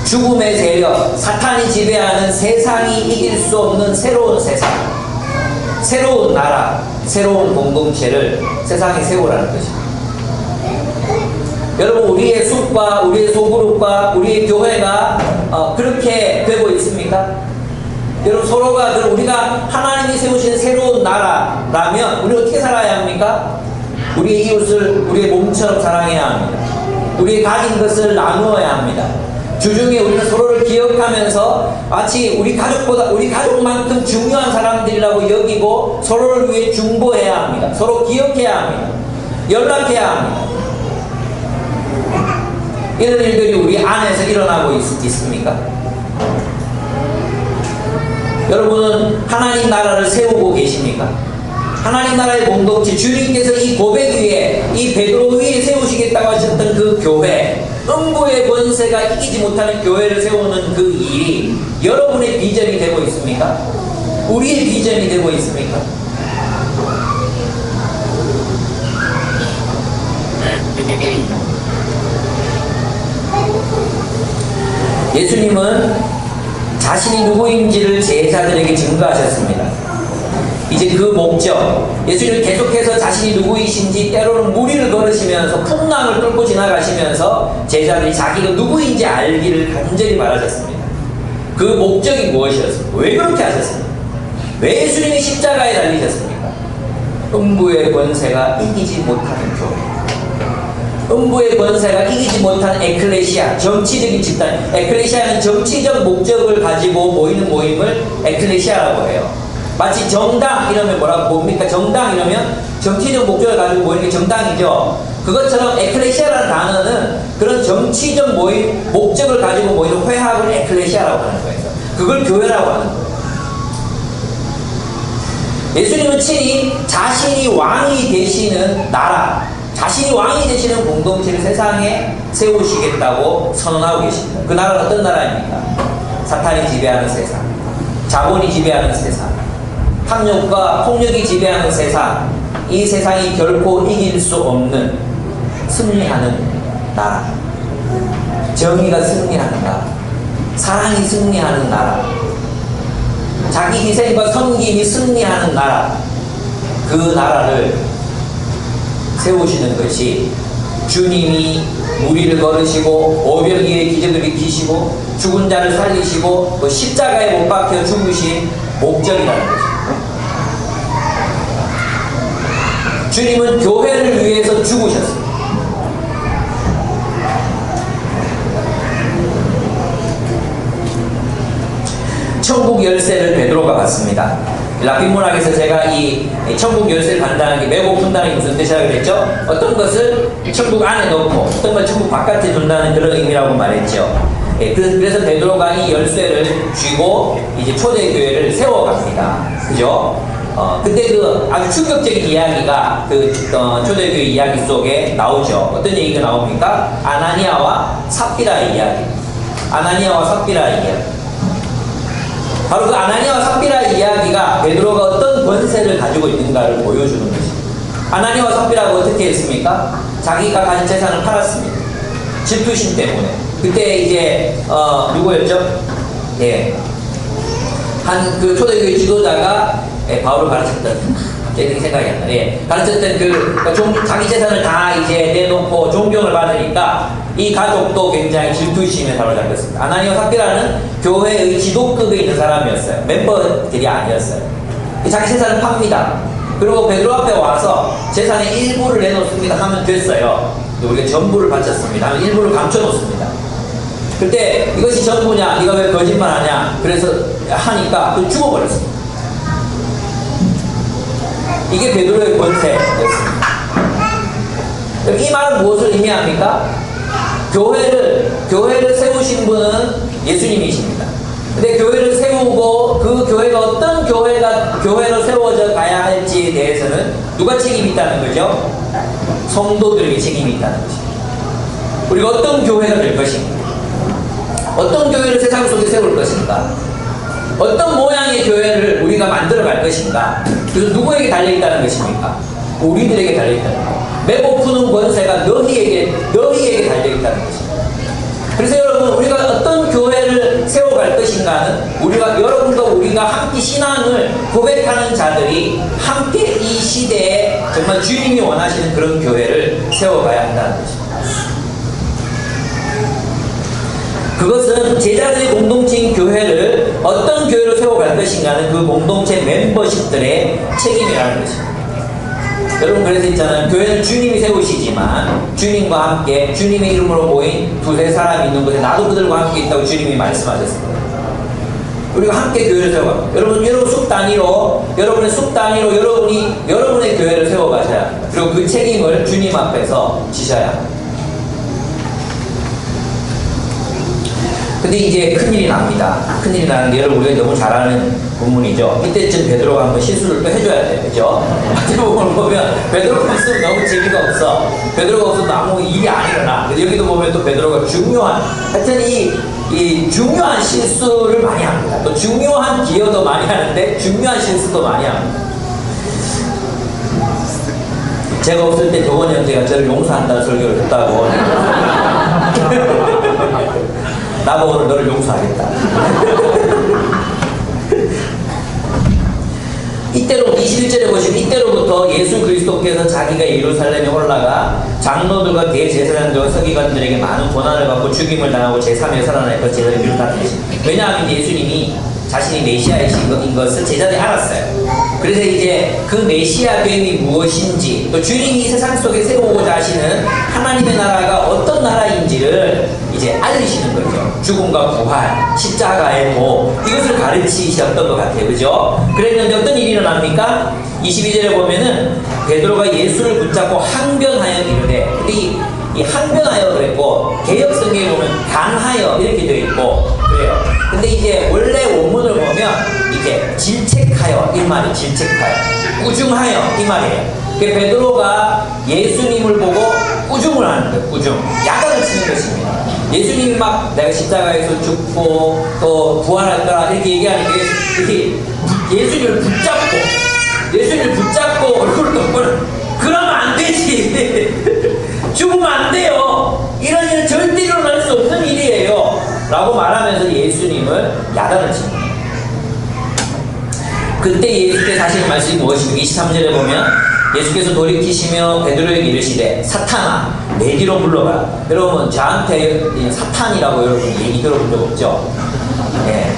죽음의 세력, 사탄이 지배하는 세상이 이길 수 없는 새로운 세상, 새로운 나라, 새로운 공동체를 세상에 세우라는 것입니다. 여러분, 우리의 숲과 우리의 소그룹과 우리의 교회가 그렇게 되고 있습니까? 여러분, 서로가 우리가 하나님이 세우신 새로운 나라라면 우리 어떻게 살아야 합니까? 우리의 이웃을 우리의 몸처럼 사랑해야 합니다. 우리의 가진 것을 나누어야 합니다. 주중에 우리는 서로를 기억하면서 마치 우리 가족만큼 중요한 사람들이라고 여기고 서로를 위해 중보해야 합니다. 서로 기억해야 합니다. 연락해야 합니다. 이런 일들이 우리 안에서 일어나고 있습니까? 여러분은 하나님 나라를 세우고 계십니까? 하나님 나라의 공동체, 주님께서 이 고백 위에, 이 베드로 위에 세우시겠다고 하셨던 그 교회, 음부의 권세가 이기지 못하는 교회를 세우는 그 일이 여러분의 비전이 되고 있습니까? 우리의 비전이 되고 있습니까? 예수님은 자신이 누구인지를 제자들에게 증거하셨습니다. 이제 그 목적, 예수님은 계속해서 자신이 누구이신지 때로는 무리를 걸으시면서 풍랑을 뚫고 지나가시면서 제자들이 자기가 누구인지 알기를 간절히 바라셨습니다. 그 목적이 무엇이었습니까? 왜 그렇게 하셨습니까? 왜 예수님이 십자가에 달리셨습니까? 음부의 권세가 이기지 못하는 교회, 음부의 권세가 이기지 못한 에클레시아, 정치적인 집단. 에클레시아는 정치적 목적을 가지고 모이는 모임을 에클레시아라고 해요. 마치 정당 이러면 뭐라고 봅니까? 정당 이러면 정치적 목적을 가지고 모이는 게 정당이죠. 그것처럼 에클레시아라는 단어는 그런 정치적 모임, 목적을 가지고 모이는 회합을 에클레시아라고 하는 거예요. 그걸 교회라고 하는 거예요. 예수님은 친히 자신이 왕이 되시는 나라, 자신이 왕이 되시는 공동체를 세상에 세우시겠다고 선언하고 계십니다. 그 나라는 어떤 나라입니까? 사탄이 지배하는 세상, 자본이 지배하는 세상, 탐욕과 폭력이 지배하는 세상, 이 세상이 결코 이길 수 없는 승리하는 나라, 정의가 승리하는 나라, 사랑이 승리하는 나라, 자기 희생과 섬김이 승리하는 나라, 그 나라를 세우시는 것이 주님이 무리를 걸으시고 오병이의 기적을 일으키시고 죽은 자를 살리시고 또 십자가에 못 박혀 죽으신 목적이라는 것입니다. 주님은 교회를 위해서 죽으셨습니다. 천국 열쇠를 베드로가 받습니다. 라틴 문학에서 제가 이 천국 열쇠를 받는다는 게 배고픈다는 게 무슨 뜻이라고 그랬죠? 어떤 것을 천국 안에 넣고 어떤 걸 천국 바깥에 둔다는 그런 의미라고 말했죠. 그래서 베드로가 이 열쇠를 쥐고 이제 초대교회를 세워갑니다. 그죠? 그때 그 아주 충격적인 이야기가 그 초대교회 이야기 속에 나오죠. 어떤 얘기가 나옵니까? 아나니아와 삽비라의 이야기. 아나니아와 삽비라의 이야기. 바로 그 아나니아와 삽비라 이야기가 베드로가 어떤 권세를 가지고 있는가를 보여주는 것입니다. 아나니아와 삽비라가 어떻게 했습니까? 자기가 가진 재산을 팔았습니다. 질투심 때문에. 그때 이제 누구였죠? 예, 한 그 초대교회 지도자가 바울을 가르쳤던, 갑자기 생각이 안 나. 예, 가르쳤던 자기 재산을 다 이제 내놓고 존경을 받으니까 이 가족도 굉장히 질투심에 사로잡혔습니다. 아나니아와 삽비라는 교회의 지도급에 있는 사람이었어요. 멤버들이 아니었어요. 자기 재산을 팝니다. 그리고 베드로 앞에 와서 재산의 일부를 내놓습니다 하면 됐어요. 우리가 전부를 바쳤습니다 하면 일부를 감춰놓습니다. 그때 이것이 전부냐, 네가 왜 거짓말하냐, 그래서 하니까 죽어버렸습니다. 이게 베드로의 권세였습니다. 이 말은 무엇을 의미합니까? 교회를 세우신 분은 예수님이십니다. 근데 교회를 세우고 그 교회가 어떤 교회로 세워져 가야 할지에 대해서는 누가 책임이 있다는 거죠? 성도들에게 책임이 있다는 것입니다. 우리가 어떤 교회가 될 것인가? 어떤 교회를 세상 속에 세울 것인가? 어떤 모양의 교회를 우리가 만들어 갈 것인가? 그래서 누구에게 달려있다는 것입니까? 우리들에게 달려있다는 것. 매고 푸는 권세가 너희에게 달려있다는 것입니다. 그래서 여러분, 우리가 어떤 교회를 세워갈 것인가는 여러분과 우리가 함께 신앙을 고백하는 자들이 함께 이 시대에 정말 주님이 원하시는 그런 교회를 세워가야 한다는 것입니다. 그것은 제자들의 공동체인 교회를 어떤 교회로 세워갈 것인가는 그 공동체 멤버십들의 책임이라는 것입니다. 여러분, 그래서 있잖아요. 교회는 주님이 세우시지만 주님과 함께 주님의 이름으로 모인 두세 사람이 있는 곳에 나도 그들과 함께 있다고 주님이 말씀하셨습니다. 우리가 함께 교회를 세워갑니다. 여러분 숲 단위로, 여러분의 숲 단위로 여러분의 교회를 세워가셔야 합니다. 그리고 그 책임을 주님 앞에서 지셔야 합니다. 근데 이제 큰일이 납니다. 큰일이 나는데 여러분, 우리가 너무 잘 아는 본문이죠. 이때쯤 베드로가 한번 실수를 또 해줘야 돼요. 그죠? 마태복음을 보면 베드로가 없으면 너무 재미가 없어. 베드로가 없으면 아무 일이 안 일어나. 근데 여기도 보면 또 베드로가 하여튼 이 중요한 실수를 많이 합니다. 또 중요한 기여도 많이 하는데 중요한 실수도 많이 합니다. 제가 없을 때 조건이 형제가 저를 용서한다는 설교를 했다고. 나도 오늘 너를 용서하겠다. 이때로 21절에 보시면 이때로부터 예수 그리스도께서 자기가 예루살렘에 올라가 장로들과 대제사장들과 서기관들에게 많은 고난을 받고 죽임을 당하고 제3일 살아나니까 제자들이 비롯하셨습니다. 왜냐하면 예수님이 자신이 메시아이신 것을 제자들이 알았어요. 그래서 이제 그 메시아 됨이 무엇인지, 또 주님이 이 세상 속에 세우고자 하시는 하나님의 나라가 어떤 나라인지를 이제 알리시는 거죠. 죽음과 부활, 십자가의 도, 이것을 가르치셨던 것 같아요. 그죠? 그랬는데 어떤 일이 일어납니까? 22절에 보면은 베드로가 예수를 붙잡고 항변하여 이르되, 근데 이 항변하여 그랬고, 개역 성경에 보면 강하여 이렇게 되어 있고 그래요. 근데 이제 원래 원문을 보면 이게 질책하여 이 말이 질책하여, 꾸중하여 이 말이에요. 베드로가 예수님을 보고 꾸중을 하는 거예요. 꾸중, 야단을 치는 것입니다. 예수님이 막 내가 십자가에서 죽고 또 부활할 거라 이렇게 얘기하는 게 예수님을 붙잡고 얼굴을 덮고는 그러면 안 되지. 죽으면 안 돼요. 이런 일은 절대 일어날 수 없는 일이에요. 라고 말하면서 예수님을 야단을 칩니다. 그때 예수께서 하시는 말씀이 무엇입니까? 23절에 보면 예수께서 돌이키시며 베드로에게 이르시되 사탄아 내 뒤로 물러가라. 여러분, 저한테 사탄이라고 여러분 얘기 들어본 적 없죠? 네.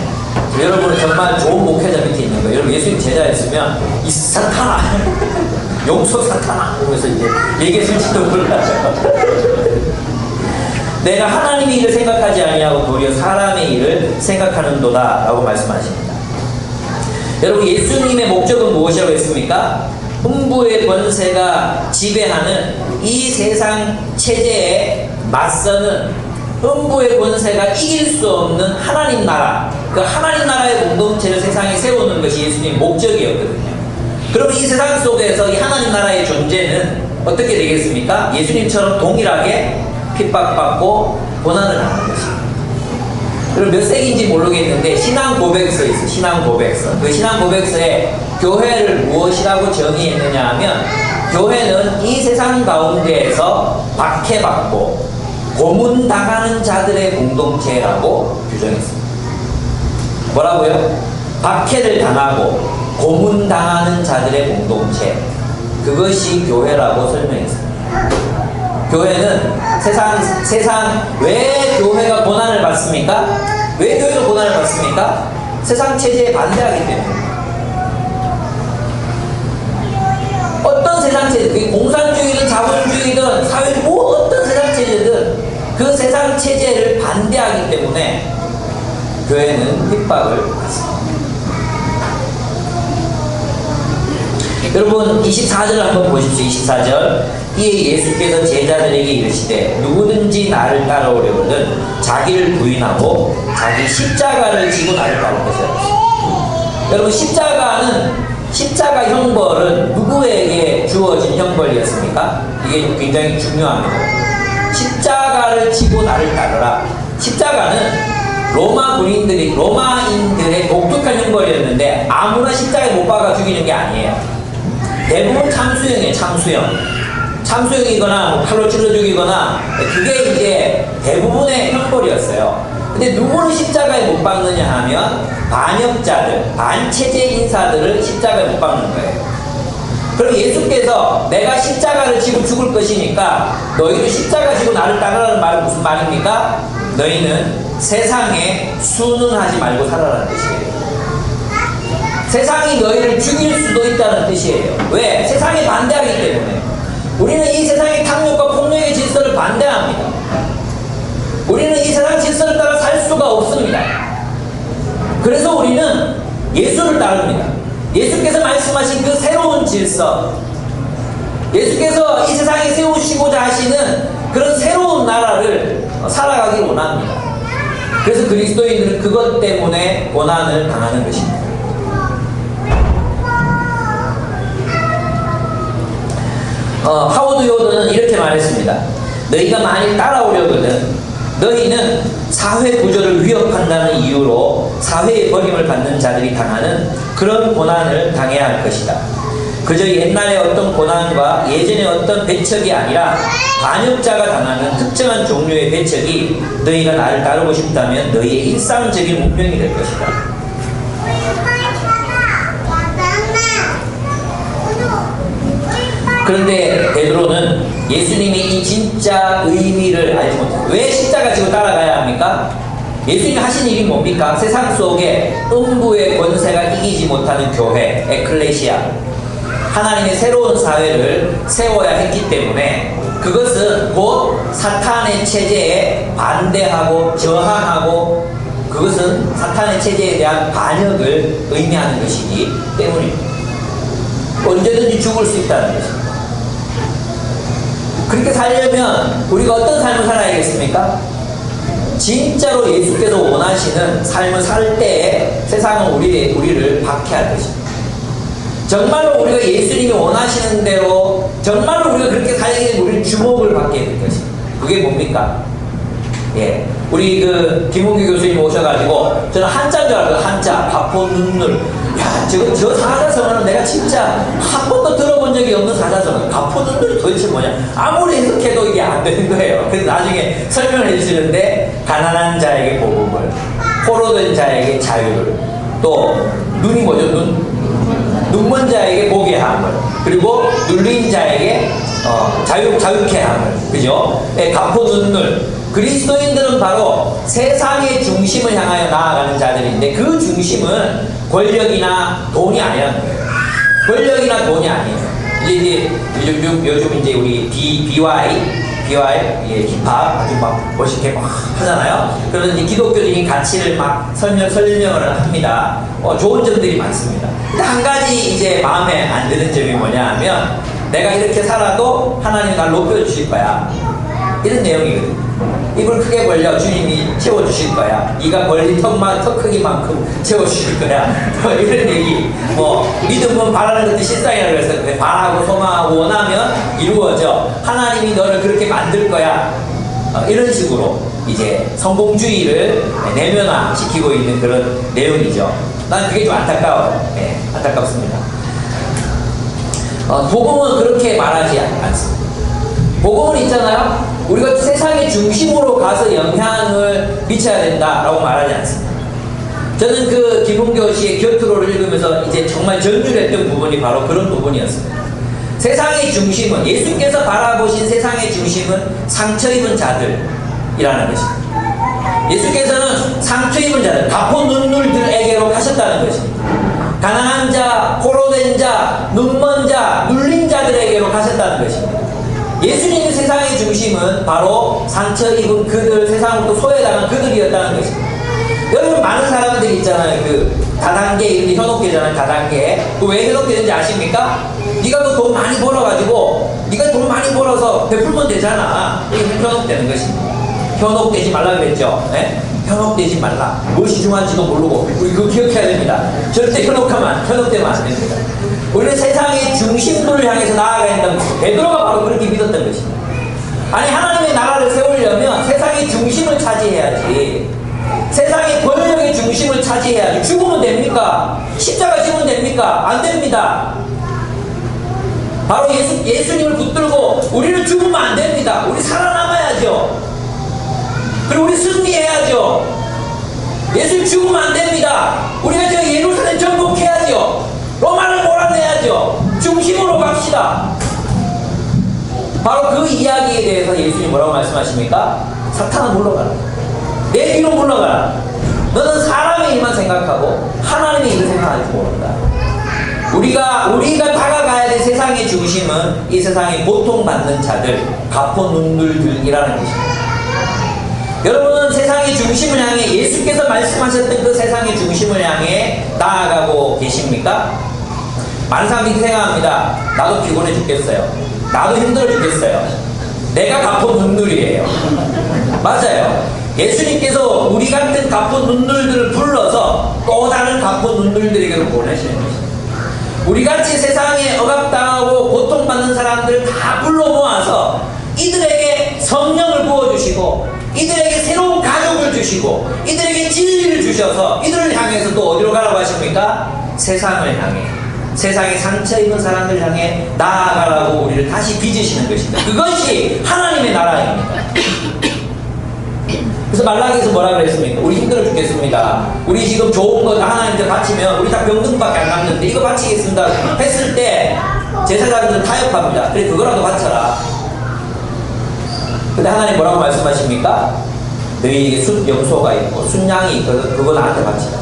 여러분은 정말 좋은 목회자 밑에 있는 거예요. 여러분, 예수님 제자였으면 이 사탄아 용서 사탄아 그러면서 이제 얘기했을지도 몰라요. 내가 하나님의 일을 생각하지 아니하고 도리어 사람의 일을 생각하는도다 라고 말씀하십니다. 여러분, 예수님의 목적은 무엇이라고 했습니까? 음부의 권세가 지배하는 이 세상 체제에 맞서는 음부의 권세가 이길 수 없는 하나님 나라, 그 하나님 나라의 공동체를 세상에 세우는 것이 예수님의 목적이었거든요. 그럼 이 세상 속에서 이 하나님 나라의 존재는 어떻게 되겠습니까? 예수님처럼 동일하게 핍박받고 고난을 하는 것입니다. 그럼 몇 세기인지 모르겠는데 신앙 고백서 있어요. 신앙 고백서. 그 신앙 고백서에 교회를 무엇이라고 정의했느냐 하면, 교회는 이 세상 가운데에서 박해받고 고문당하는 자들의 공동체라고 규정했습니다. 뭐라고요? 박해를 당하고 고문당하는 자들의 공동체, 그것이 교회라고 설명했습니다. 교회는 세상 왜 교회가 고난을 받습니까? 왜 교회가 고난을 받습니까? 세상 체제에 반대하기 때문에. 어떤 세상 체제, 공산주의든 자본주의든 사회주의, 어떤 세상 체제든 그 세상 체제를 반대하기 때문에 교회는 핍박을 받습니다. 여러분, 24절 한번 보십시오. 24절. 이에 예수께서 제자들에게 이르시되 누구든지 나를 따라오려거든 자기를 부인하고 자기 십자가를 지고 나를 따를 것이라. 여러분, 십자가 형벌은 누구에게 주어진 형벌이었습니까? 이게 굉장히 중요합니다. 십자가를 지고 나를 따르라. 십자가는 로마인들의 독특한 형벌이었는데 아무나 십자가에 못 박아 죽이는 게 아니에요. 대부분 참수형이에요. 참수형이거나 뭐 칼로 찔러 죽이거나, 그게 이제 대부분의 형벌이었어요. 근데 누구를 십자가에 못 박느냐 하면 반역자들, 반체제 인사들을 십자가에 못 박는 거예요. 그럼 예수께서 내가 십자가를 지고 죽을 것이니까 너희도 십자가 지고 나를 따르라는 말은 무슨 말입니까? 너희는 세상에 순응하지 말고 살아라는 뜻이에요. 세상이 너희를 죽일 수도 있다는 뜻이에요. 왜? 세상에 반대하기 때문에. 우리는 이 세상의 탐욕과 폭력의 질서를 반대합니다. 우리는 이 세상 질서를 따라 살 수가 없습니다. 그래서 우리는 예수를 따릅니다. 예수께서 말씀하신 그 새로운 질서, 예수께서 이 세상에 세우시고자 하시는 그런 새로운 나라를 살아가길 원합니다. 그래서 그리스도인들은 그것 때문에 고난을 당하는 것입니다. 하워드 요더는 이렇게 말했습니다. 너희가 많이 따라오려거든 너희는 사회 구조를 위협한다는 이유로 사회의 버림을 받는 자들이 당하는 그런 고난을 당해야 할 것이다. 그저 옛날의 어떤 고난과 예전의 어떤 배척이 아니라 반역자가 당하는 특정한 종류의 배척이 너희가 나를 따르고 싶다면 너희의 일상적인 운명이 될 것이다. 그런데 베드로는 예수님이 이 진짜 의미를 알지 못해요. 왜 십자가 지고 따라가야 합니까? 예수님이 하신 일이 뭡니까? 세상 속에 음부의 권세가 이기지 못하는 교회, 에클레시아, 하나님의 새로운 사회를 세워야 했기 때문에 그것은 곧 사탄의 체제에 반대하고 저항하고 그것은 사탄의 체제에 대한 반역을 의미하는 것이기 때문입니다. 언제든지 죽을 수 있다는 것입니다. 그렇게 살려면 우리가 어떤 삶을 살아야겠습니까? 진짜로 예수께서 원하시는 삶을 살 때에 세상은 우리를 박해할 것입니다. 정말로 우리가 예수님이 원하시는 대로 정말로 우리가 그렇게 살게 되면 우리는 주목을 받게 될 것입니다. 그게 뭡니까? 예, 우리 그 김홍규 교수님 오셔가지고 저는 한자인 줄 알고 한자, 바포 눈물. 야, 저 사자성어는 내가 진짜 한 번도 들어본 적이 없는 사자성어. 바포 눈물이 도대체 뭐냐? 아무리 해석해도 이게 안 되는 거예요. 그래서 나중에 설명을 해주시는데 가난한 자에게 복음을, 포로된 자에게 자유를, 또 눈이 뭐죠? 눈먼 자에게 보게 함을, 그리고 눌린 자에게 자유케 함을, 그죠? 예, 가포 눈물. 그리스도인들은 바로 세상의 중심을 향하여 나아가는 자들인데 그 중심은 권력이나 돈이 아니라는 거예요. 권력이나 돈이 아니에요. 이제 요즘 이제 우리 BY 예, 힙합 아주 막 멋있게 막 하잖아요. 그래서 이제 기독교적인 가치를 막 설명을 합니다. 좋은 점들이 많습니다. 근데 한 가지 이제 마음에 안 드는 점이 뭐냐 하면 내가 이렇게 살아도 하나님이 날 높여주실 거야. 이런 내용이거든요. 입을 크게 벌려 주님이 채워주실 거야. 네가 벌린 턱 크기만큼 채워주실 거야. 뭐 이런 얘기. 뭐 믿음은 바라는 것도 실상이라고 해서 바라고 소망하고 원하면 이루어져. 하나님이 너를 그렇게 만들 거야. 이런 식으로 이제 성공주의를 내면화시키고 있는 그런 내용이죠. 난 그게 좀 안타까워요. 네, 안타깝습니다. 복음은 그렇게 말하지 않습니다. 복음은 있잖아요. 우리가 세상의 중심으로 가서 영향을 미쳐야 된다라고 말하지 않습니다. 저는 그 김은교 씨의 곁으로를 읽으면서 이제 정말 전율했던 부분이 바로 그런 부분이었습니다. 세상의 중심은, 예수께서 바라보신 세상의 중심은 상처 입은 자들이라는 것입니다. 예수께서는 상처 입은 자들, 가포 눈물들에게로 가셨다는 것입니다. 가난한 자, 포로된 자, 눈먼 자, 눌린 자들에게로 가셨다는 것입니다. 예수님의 세상의 중심은 바로 상처 입은 그들, 세상으로부터 소외당한 그들이었다는 것입니다. 여러분, 많은 사람들이 있잖아요. 그 다단계, 이렇게 현혹되잖아요. 다단계. 왜 현혹되는지 아십니까? 네가 또 돈 많이 벌어가지고 네가 돈 많이 벌어서 베풀면 되잖아. 이게 현혹되는 것입니다. 현혹되지 말라 그랬죠. 네? 현혹되지 말라. 무엇이 중요한지도 모르고 우리 그거 기억해야 됩니다. 절대 현혹되면 안 됩니다. 우리는 세상의 중심부를 향해서 나아가야 된다는 것입니다. 베드로가 바로 그렇게 믿었던 것입니다. 아니, 하나님의 나라를 세우려면 세상의 중심을 차지해야지. 세상의 됩니까? 안 됩니다. 바로 예수님을 붙들고 우리는 죽으면 안 됩니다. 우리 살아남아야죠. 그리고 우리 승리해야죠. 예수님 죽으면 안 됩니다. 우리가 저 예루살렘 정복해야죠. 로마를 몰아내야죠. 중심으로 갑시다. 바로 그 이야기에 대해서 예수님 뭐라고 말씀하십니까? 사탄아 물러가라. 내 뒤로 물러가라. 너는 사람의 일만 생각하고 하나님의 일을 생각하지 모른다. 우리가 다가가야 될 세상의 중심은 이 세상에 고통받는 자들, 가포눈들이라는 것입니다. 여러분은 세상의 중심을 향해 예수께서 말씀하셨던 그 세상의 중심을 향해 나아가고 계십니까? 많은 사람들이 생각합니다. 나도 피곤해 죽겠어요. 나도 힘들어 죽겠어요. 내가 가포눈들이에요. 맞아요. 예수님께서 우리 같은 가포눈들들을 불러서 또 다른 가포눈들들에게 보내시는 것입니다. 우리같이 세상에 억압당하고 고통받는 사람들 다 불러 모아서 이들에게 성령을 부어주시고 이들에게 새로운 가족을 주시고 이들에게 진리를 주셔서 이들을 향해서 또 어디로 가라고 하십니까? 세상을 향해, 세상에 상처 입은 사람들 향해 나아가라고 우리를 다시 빚으시는 것입니다. 그것이 하나님의 나라입니다. 그래서 말라기에서 뭐라 그랬습니까? 우리 힘들어 죽겠습니다. 우리 지금 좋은 거 하나님한테 바치면 우리 다 병든밖에 안 남는데 이거 바치겠습니다 했을 때 제사장들은 타협합니다. 그래 그거라도 바쳐라. 근데 하나님 뭐라고 말씀하십니까? 너희에게 순염소가 있고 순양이 있거든. 그거 나한테 바치라.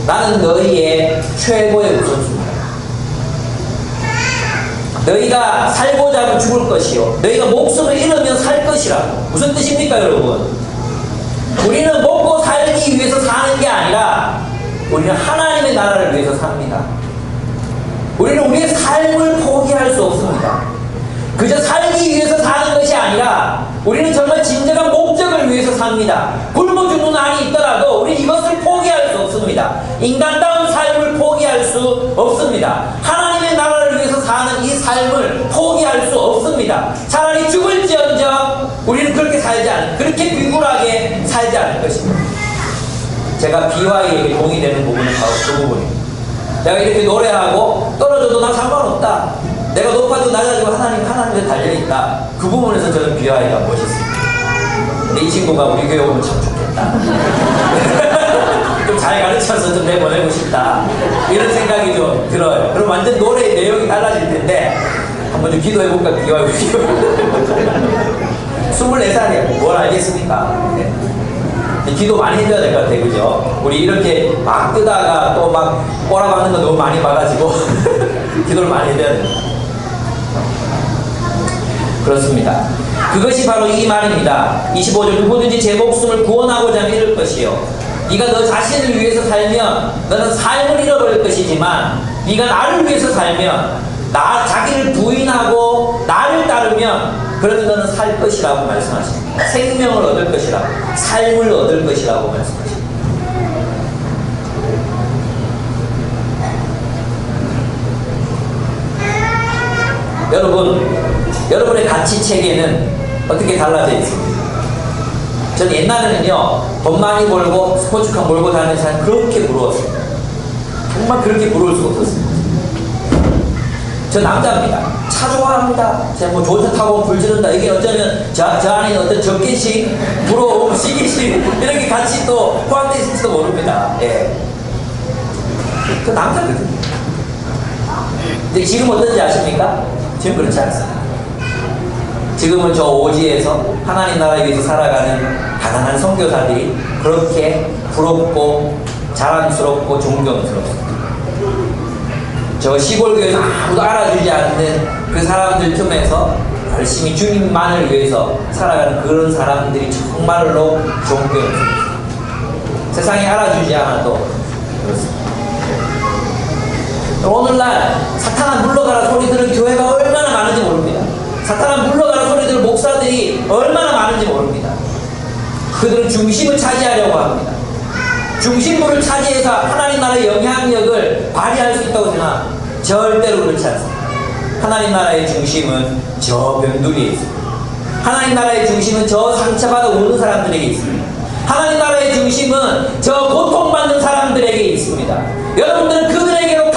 나는 너희의 최고의 우선순위다. 너희가 살고자 하면 죽을 것이요 너희가 목숨을 잃으면 살 것이라고. 무슨 뜻입니까 여러분? 우리는 먹고 살기 위해서 사는 게 아니라 우리는 하나님의 나라를 위해서 삽니다. 우리는 우리의 삶을 포기할 수 없습니다. 그저 살기 위해서 사는 것이 아니라 우리는 정말 진정한 목적을 위해서 삽니다. 굶어 죽는 한이 있더라도 우리는 이것을 포기할 수 없습니다. 인간다운 삶을 포기할 수 없습니다. 하나님의 나라를 위해서 사는 이 삶을 포기할 수 없습니다. 차라리 죽을지언정 우리는 그렇게 그렇게 비굴하게 살지 않을 것입니다. 제가 비와이에게 동의되는 부분은 바로 그 부분입니다. 내가 이렇게 노래하고 떨어져도 나 상관없다. 내가 높아도 낮아지고 하나님에 달려있다. 그 부분에서 저는 비와이가 멋있습니다. 근데 이 친구가 우리 교회 오면 참 좋겠다. 좀 잘 가르쳐서 좀 내보내고 싶다. 이런 생각이 좀 들어요. 그럼 완전 노래의 내용이 달라질 텐데 한번 좀 기도해볼까? 비와이 24살이야. 뭘 알겠습니까? 네. 기도 많이 해줘야 될 것 같아요. 그죠? 우리 이렇게 막 뜨다가 또 막 꼬라박는 거 너무 많이 봐가지고 기도를 많이 해줘야 됩니다. 그렇습니다. 그것이 바로 이 말입니다. 25절 누구든지 제 목숨을 구원하고자 하면 잃을 것이요 네가 너 자신을 위해서 살면 너는 삶을 잃어버릴 것이지만 네가 나를 위해서 살면 자기를 부인하고 나를 따르면 그러면 너는 살 것이라고 말씀하십니다. 생명을 얻을 것이라고, 삶을 얻을 것이라고 말씀하십니다. 여러분의 가치 체계는 어떻게 달라져 있습니까? 전 옛날에는요, 돈 많이 벌고 스포츠카 몰고 다니는 사람 그렇게 부러웠어요. 정말 그렇게 부러울 수가 없었어요. 저 남자입니다. 차 좋아합니다. 제가 뭐 좋은 차 타고 불 지른다. 이게 어쩌면 저 안에 어떤 적개심, 부러움, 시기심 이렇게 같이 또 포함되어 있을지도 모릅니다. 예. 그 남자거든요. 근데 지금 어떤지 아십니까? 지금 그렇지 않습니다. 지금은 저 오지에서 하나님 나라에 위해서 살아가는 가난한 선교사들이 그렇게 부럽고 자랑스럽고 존경스럽습니다. 저 시골교회에서 아무도 알아주지 않는 그 사람들 틈에서 열심히 주님만을 위해서 살아가는 그런 사람들이 정말로 존경스럽습니다. 세상이 알아주지 않아도 그렇습니다. 오늘날 사탄아 물러가라 소리 들은 교회가 얼마나 많은지 모릅니다. 사탄아 물러가라 소리 들은 목사들이 얼마나 많은지 모릅니다. 그들은 중심을 차지하려고 합니다. 중심부를 차지해서 하나님 나라의 영향력을 발휘할 수 있다고 생각합니다. 절대로 그렇지 않습니다. 하나님 나라의 중심은 저 변두리에 있습니다. 하나님 나라의 중심은 저 상처받아 우는 사람들에게 있습니다. 하나님 나라의 중심은 저 고통받는 사람들에게 있습니다. 여러분들은 그들에게로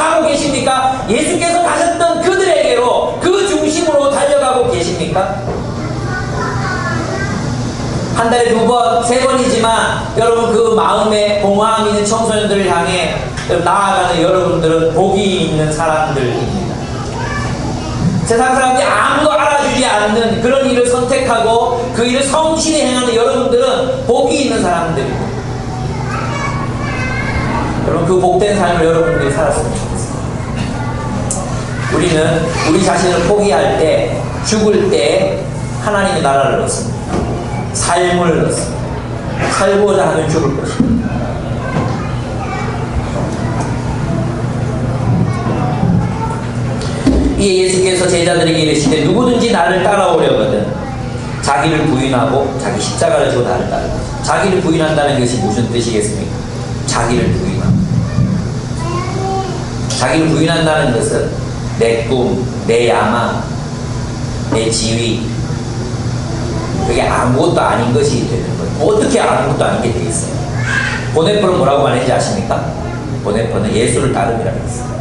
되겠습니까? 한 달에 2번, 3번이지만 여러분 그 마음에 공허함 있는 청소년들을 향해 나아가는 여러분들은 복이 있는 사람들입니다. 세상 사람들이 아무도 알아주지 않는 그런 일을 선택하고 그 일을 성실히 행하는 여러분들은 복이 있는 사람들입니다. 여러분 그 복된 삶을 여러분들이 살았으면 좋겠습니다. 우리는 우리 자신을 포기할 때, 죽을 때 하나님의 나라를 얻습니다. 삶을 얻습니다. 살고자 하면 죽을 것입니다. 이에 예수께서 제자들에게 이르시되 누구든지 나를 따라오려거든 자기를 부인하고 자기 십자가를 지고 나를 따르라. 자기를 부인한다는 것이 무슨 뜻이겠습니까? 자기를 부인하고, 자기를 부인한다는 것은 내 꿈, 내 야망, 내 지위, 그게 아무것도 아닌 것이 되는 거예요. 어떻게 아무것도 아닌 게 되겠어요? 보네퍼는 뭐라고 말했는지 아십니까? 보네퍼는 예수를 따름이라고 했어요.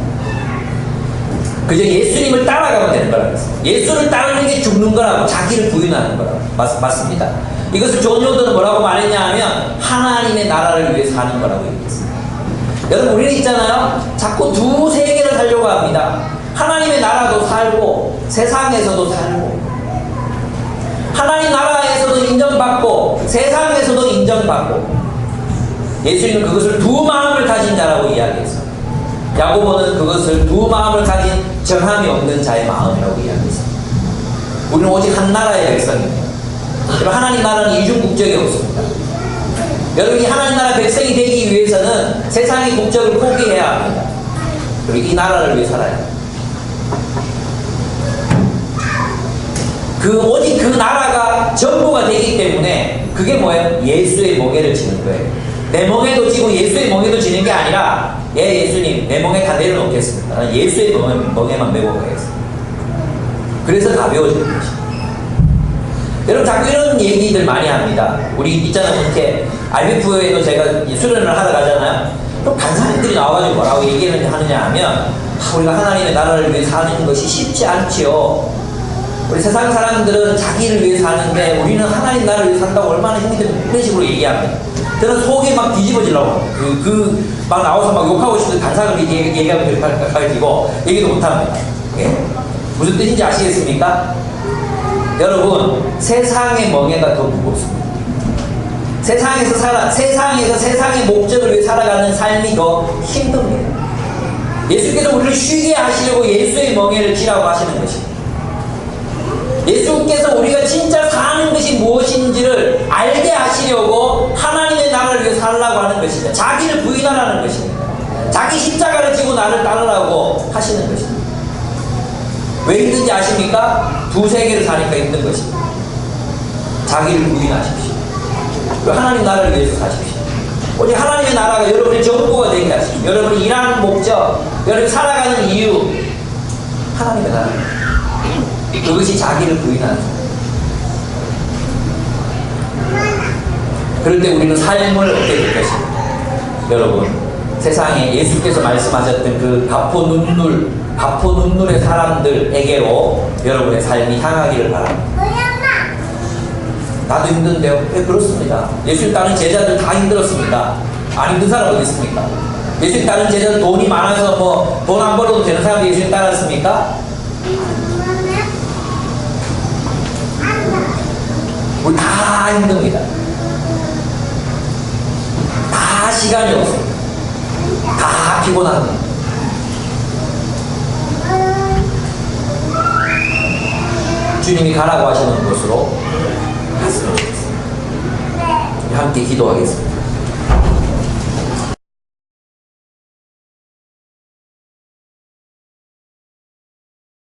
그저 예수님을 따라가면 되는 거라고 했어요. 예수를 따르는 게 죽는 거라고, 자기를 부인하는 거라고. 맞습니다. 이것을 존 요던은 뭐라고 말했냐 하면 하나님의 나라를 위해 사는 거라고 얘기했습니다. 여러분 우리는 있잖아요, 자꾸 두세 개를 살려고 합니다. 하나님의 나라도 살고 세상에서도 살고, 하나님 나라에서도 인정받고 세상에서도 인정받고. 예수님은 그것을 두 마음을 가진 자라고 이야기했어요. 야고보는 그것을 두 마음을 가진 정함이 없는 자의 마음이라고 이야기했어요. 우리는 오직 한 나라의 백성입니다. 여러분 하나님 나라는 이중 국적이 없습니다. 여러분이 하나님 나라 백성이 되기 위해서는 세상의 국적을 포기해야 합니다. 그리고 이 나라를 위해 살아야 합니다. 오직 그 나라가 전부가 되기 때문에 그게 뭐예요? 예수의 멍에를 지는 거예요. 내 멍에도 지고 예수의 멍에도 지는 게 아니라 예수님 내 멍에 다 내려놓겠습니다. 나는 예수의 멍에만 메고 가겠습니다. 그래서 가벼워지는 것입니다. 여러분 자꾸 이런 얘기들 많이 합니다. 우리 있잖아요, 이렇게 IMF에도 제가 수련을 하러 가잖아요. 또 간사님들이 나와가지고 뭐라고 얘기를 하느냐 하면 우리가 하나님의 나라를 위해 사는 것이 쉽지 않지요. 우리 세상 사람들은 자기를 위해 사는데 우리는 하나님 나라를 위해 산다고 얼마나 힘이 드는 그런 식으로 얘기합니다. 저는 속이 막 뒤집어지려고 합니다. 막 나와서 막 욕하고 싶은 간사를 얘기하면 가지고 얘기도 못합니다. 예? 무슨 뜻인지 아시겠습니까? 여러분 세상의 멍에가 더 무겁습니다. 세상에서 세상의 목적을 위해 살아가는 삶이 더 힘듭니다. 예수께서 우리를 쉬게 하시려고 예수의 멍에를 지라고 하시는 것입니다. 예수께서 우리가 진짜 사는 것이 무엇인지를 알게 하시려고 하나님의 나라를 위해 살라고 하는 것입니다. 자기를 부인하라는 것입니다. 자기 십자가를 지고 나를 따르라고 하시는 것입니다. 왜 힘든지 아십니까? 두세 개를 사니까 힘든 것입니다. 자기를 부인하십시오. 그리고 하나님 나라를 위해서 사십시오. 오직 하나님의 나라가 여러분의 전부가 되게 하십시오. 여러분이 일하는 목적, 여러분이 살아가는 이유, 하나님의 나라입니다. 그것이 자기를 부인하는 거예요. 그럴 때 우리는 삶을 얻게 될 것입니다. 여러분 세상에 예수께서 말씀하셨던 그 가포 눈물의 사람들에게로 여러분의 삶이 향하기를 바랍니다. 나도 힘든데요? 네, 그렇습니다. 예수님 따른 제자들 다 힘들었습니다. 안 힘든 사람 어디 있습니까? 예수님 따른 제자들 돈이 많아서 뭐 돈 안 벌어도 되는 사람이 예수님 따랐습니까? 우리 다 힘듭니다. 다 시간이 없습니다. 다 피곤합니다. 주님이 가라고 하시는 곳으로 갔으면 좋겠습니다. 함께 기도하겠습니다.